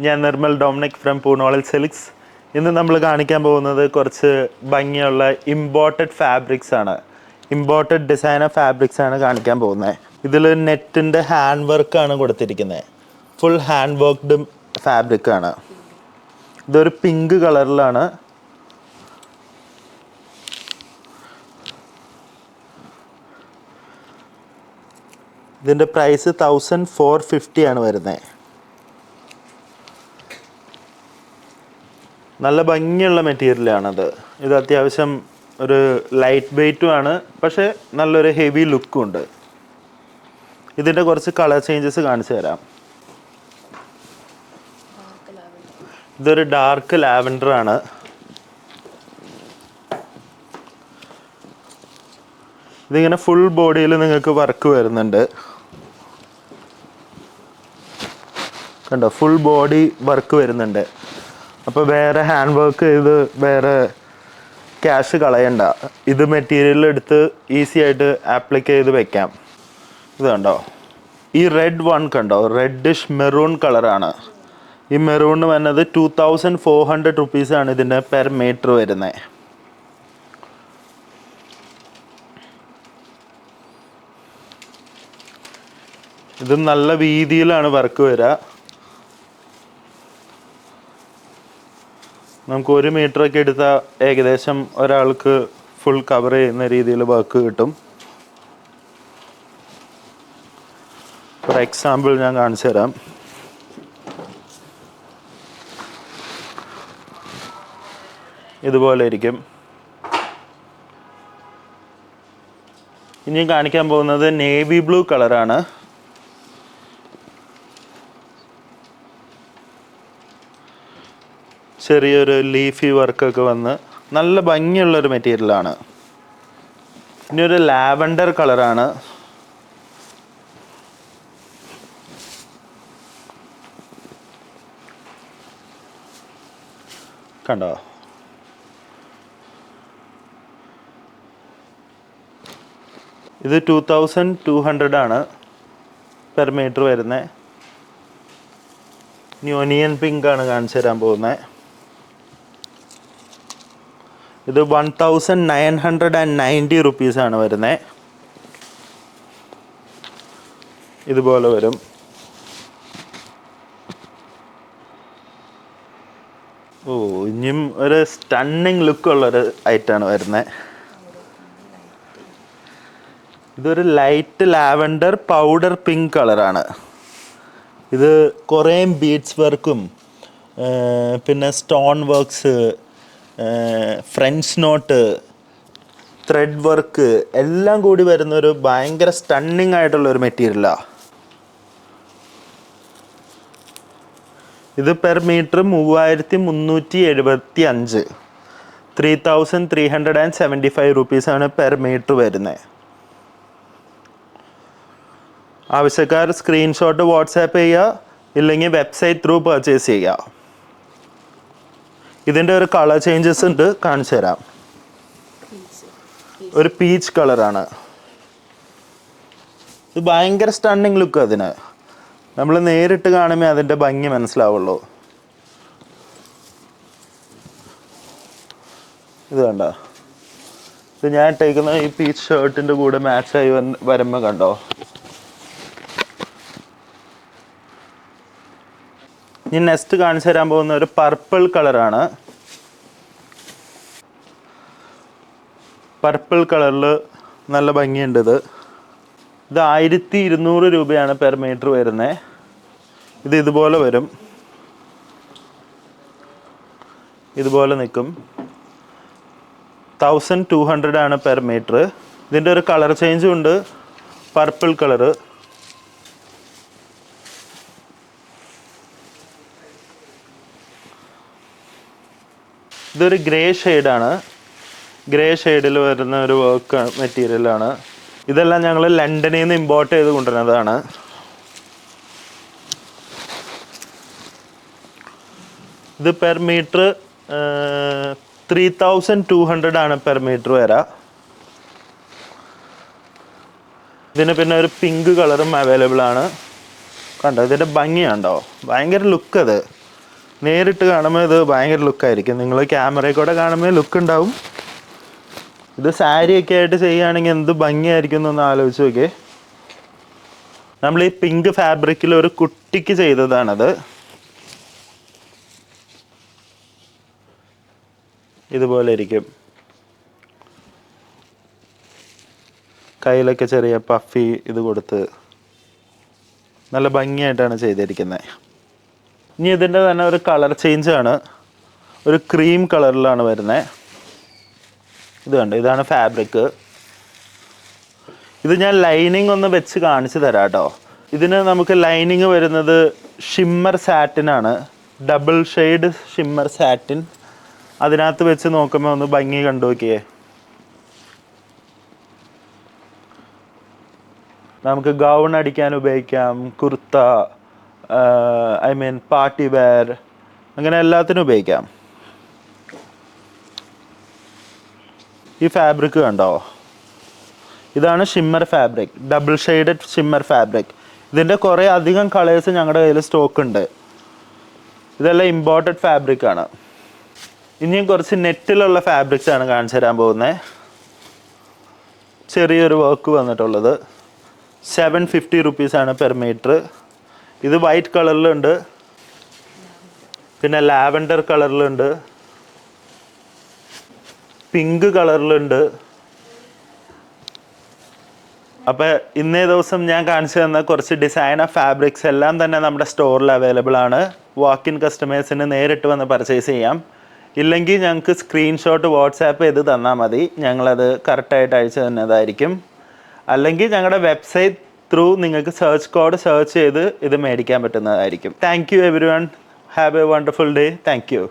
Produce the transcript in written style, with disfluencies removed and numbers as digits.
ഞാൻ Nirmal Dominic from Poonolal Silks. ഇന്ന് നമ്മൾ കാണിക്കാൻ പോകുന്നത് കുറച്ച് ഭംഗിയുള്ള ഇമ്പോർട്ടഡ് ഫാബ്രിക്സ് ആണ്. ഇമ്പോർട്ടഡ് ഡിസൈനർ ഫാബ്രിക്സ് ആണ് കാണിക്കാൻ പോകുന്നത്. ഇതിൽ നെറ്റിൻ്റെ ഹാൻഡ് വർക്കാണ് കൊടുത്തിരിക്കുന്നത്. ഫുൾ ഹാൻഡ് വർക്ക്ഡ് ഫാബ്രിക്കാണ്. ഇതൊരു പിങ്ക് കളറിലാണ്. ഇതിൻ്റെ പ്രൈസ് 1450 ആണ് വരുന്നത്. നല്ല ഭംഗിയുള്ള മെറ്റീരിയലാണത്. ഇത് അത്യാവശ്യം ഒരു ലൈറ്റ് വെയ്റ്റും ആണ്, പക്ഷേ നല്ലൊരു ഹെവി ലുക്കും ഉണ്ട്. ഇതിൻ്റെ കുറച്ച് കളർ ചേഞ്ചസ് കാണിച്ചു തരാം. ഇതൊരു ഡാർക്ക് ലാവൻഡർ ആണ്. ഇതിങ്ങനെ ഫുൾ ബോഡിയിൽ നിങ്ങൾക്ക് വർക്ക് വരുന്നുണ്ട്. കണ്ടോ, ഫുൾ ബോഡി വർക്ക് വരുന്നുണ്ട്. അപ്പോൾ വേറെ ഹാൻഡ് വർക്ക് ചെയ്ത് വേറെ ക്യാഷ് കളയണ്ട. ഇത് മെറ്റീരിയൽ എടുത്ത് ഈസി ആയിട്ട് ആപ്ലിക്ക് ചെയ്ത് വെക്കാം. ഇത് കണ്ടോ, ഈ റെഡ് വൺ കണ്ടോ, റെഡിഷ് മെറൂൺ കളറാണ്. ഈ മെറൂൺ വന്നത് 2400 റുപ്പീസാണ് ഇതിൻ്റെ പെർ മീറ്റർ വരുന്നത്. ഇത് നല്ല വീതിയിലാണ് വർക്ക് വരിക. നമുക്ക് 1 മീറ്ററൊക്കെ എടുത്താൽ ഏകദേശം ഒരാൾക്ക് ഫുൾ കവർ ചെയ്യുന്ന രീതിയിൽ വർക്ക് കിട്ടും. ഫോർ എക്സാമ്പിൾ ഞാൻ കാണിച്ചു തരാം. ഇതുപോലെ ഇരിക്കും. ഇനി കാണിക്കാൻ പോകുന്നത് നേവി ബ്ലൂ കളറാണ്. ചെറിയൊരു ലീഫി വർക്കൊക്കെ വന്ന് നല്ല ഭംഗിയുള്ളൊരു മെറ്റീരിയലാണ്. ഇനി ഒരു ലാവൻഡർ കളറാണ്. കണ്ടോ, ഇത് 2200 ആണ് പെർ മീറ്റർ വരുന്നത്. ഇനി ഒനിയൻ പിങ്ക് ആണ് കാണിച്ചു തരാൻ പോകുന്നത്. ഇത് 1990 റുപ്പീസാണ് വരുന്നത്. ഇതുപോലെ വരും. ഓ, ഇനിയും ഒരു സ്റ്റണ്ണിങ് ലുക്കുള്ളൊരു ഐറ്റാണ് വരുന്നത്. ഇതൊരു ലൈറ്റ് ലാവൻഡർ പൗഡർ പിങ്ക് കളറാണ്. ഇത് കുറേ ബീഡ്സ് വർക്കും പിന്നെ stone works, French not, thread work എല്ലാം കൂടി വരുന്നൊരു ഭയങ്കര സ്റ്റണ്ണിങ് ആയിട്ടുള്ളൊരു മെറ്റീരിയലാണ്. ഇത് പെർ മീറ്റർ 3375, 3375 റുപ്പീസാണ് പെർ മീറ്റർ വരുന്നത്. ആവശ്യക്കാർ സ്ക്രീൻഷോട്ട് വാട്സാപ്പ് ചെയ്യുക, ഇല്ലെങ്കിൽ വെബ്സൈറ്റ് ത്രൂ പർച്ചേസ് ചെയ്യുക. ഇതിൻ്റെ ഒരു കളർ ചേഞ്ചസ് ഉണ്ട്, കാണിച്ചു തരാം. ഒരു പീച്ച് കളറാണ്. ഇത് ഭയങ്കര സ്റ്റണ്ണിങ് ലുക്ക്. അതിന് നമ്മൾ നേരിട്ട് കാണുമ്പോൾ അതിൻ്റെ ഭംഗി മനസ്സിലാവുള്ളൂ. ഇത് കണ്ടോ, ഇത് ഞാൻ ഇട്ടേക്കുന്ന ഈ പീച്ച് ഷർട്ടിൻ്റെ കൂടെ മാച്ചായി വരുമ്പോൾ കണ്ടോ. ഇനി നെക്സ്റ്റ് കാണിച്ചു തരാൻ പോകുന്ന ഒരു പർപ്പിൾ കളറാണ്. പർപ്പിൾ കളറിൽ നല്ല ഭംഗിയുണ്ട്. ഇത് 1200 രൂപയാണ് പെർ മീറ്റർ വരുന്നത്. ഇത് ഇതുപോലെ വരും, ഇതുപോലെ നിൽക്കും. 1200 ആണ് പെർ മീറ്റർ. ഇതിൻ്റെ ഒരു കളർ ചേഞ്ചും ഉണ്ട്, പർപ്പിൾ കളറ്. ഇതൊരു ഗ്രേ ഷെയ്ഡാണ്. ഗ്രേ ഷെയ്ഡിൽ വരുന്ന ഒരു വർക്ക് മെറ്റീരിയലാണ്. ഇതെല്ലാം ഞങ്ങൾ ലണ്ടനിൽ നിന്ന് ഇമ്പോർട്ട് ചെയ്ത് കൊണ്ടുവരുന്നതാണ്. ഇത് പെർ മീറ്റർ 3200 ആണ് പെർ മീറ്റർ വരാം. ഇതിന് പിന്നെ ഒരു പിങ്ക് കളറും അവൈലബിൾ ആണ്. കണ്ടോ, ഇതിൻ്റെ ഭംഗിയുണ്ടോ, ഭയങ്കര ലുക്ക്. അത് നേരിട്ട് കാണുമ്പോൾ ഇത് ഭയങ്കര ലുക്കായിരിക്കും. നിങ്ങൾ ക്യാമറയിൽ കൂടെ കാണുമ്പോൾ ലുക്ക് ഉണ്ടാവും. ഇത് സാരിയൊക്കെ ആയിട്ട് ചെയ്യുകയാണെങ്കിൽ എന്ത് ഭംഗിയായിരിക്കും എന്നൊന്ന് ആലോചിച്ച് നോക്കിയേ. നമ്മൾ ഈ പിങ്ക് ഫാബ്രിക്കിൽ ഒരു കുട്ടിക്ക് ചെയ്തതാണത്. ഇതുപോലെ ഇരിക്കും. കയ്യിലൊക്കെ ചെറിയ പഫി ഇത് കൊടുത്ത് നല്ല ഭംഗിയായിട്ടാണ് ചെയ്തിരിക്കുന്നത്. ഇനി ഇതിൻ്റെ തന്നെ ഒരു കളർ ചേഞ്ചാണ്. ഒരു ക്രീം കളറിലാണ് വരുന്നത്. ഇത് കണ്ടോ, ഇതാണ് ഫാബ്രിക്. ഇത് ഞാൻ ലൈനിങ് ഒന്ന് വെച്ച് കാണിച്ചു തരാം കേട്ടോ. ഇതിന് നമുക്ക് ലൈനിങ് വരുന്നത് ഷിമ്മർ സാറ്റിനാണ്. Double shade shimmer satin. അതിനകത്ത് വെച്ച് നോക്കുമ്പോൾ ഒന്ന് ഭംഗി കണ്ടു നോക്കിയേ. നമുക്ക് ഗൗൺ അടിക്കാൻ ഉപയോഗിക്കാം, കുർത്ത, പാർട്ടി വെയർ, അങ്ങനെ എല്ലാത്തിനും ഉപയോഗിക്കാം. ഈ ഫാബ്രിക് കണ്ടോ, ഇതാണ് shimmer fabric, double shaded shimmer fabric. ഇതിൻ്റെ കുറേ അധികം കളേഴ്സ് ഞങ്ങളുടെ കയ്യിൽ സ്റ്റോക്ക് ഉണ്ട്. ഇതെല്ലാം ഇമ്പോർട്ടഡ് ഫാബ്രിക് ആണ്. ഇനിയും കുറച്ച് നെറ്റിലുള്ള ഫാബ്രിക്സ് ആണ് കാണിച്ചു തരാൻ പോകുന്നത്. ചെറിയൊരു വർക്ക് വന്നിട്ടുള്ളത്. 750 റുപ്പീസാണ് പെർ മീറ്റർ. ഇത് വൈറ്റ് കളറിലുണ്ട്, പിന്നെ ലാവൻഡർ കളറിലുണ്ട്, പിങ്ക് കളറിലുണ്ട്. അപ്പോൾ ഇന്നേ ദിവസം ഞാൻ കാണിച്ചു തന്ന കുറച്ച് ഡിസൈനർ ഫാബ്രിക്സ് എല്ലാം തന്നെ നമ്മുടെ സ്റ്റോറിൽ അവൈലബിൾ ആണ്. വാക്ക് ഇൻ കസ്റ്റമേഴ്സിന് നേരിട്ട് വന്ന് പർച്ചേസ് ചെയ്യാം. ഇല്ലെങ്കിൽ ഞങ്ങൾക്ക് സ്ക്രീൻഷോട്ട് വാട്സാപ്പ് ചെയ്ത് തന്നാൽ മതി, ഞങ്ങളത് കറക്റ്റായിട്ട് അയച്ചു തന്നതായിരിക്കും. അല്ലെങ്കിൽ ഞങ്ങളുടെ വെബ്സൈറ്റ് ത്രൂ നിങ്ങൾക്ക് സെർച്ച് കോഡ് സെർച്ച് ചെയ്ത് ഇത് മേടിക്കാൻ പറ്റുന്നതായിരിക്കും. Thank you everyone. Have a wonderful day. Thank U.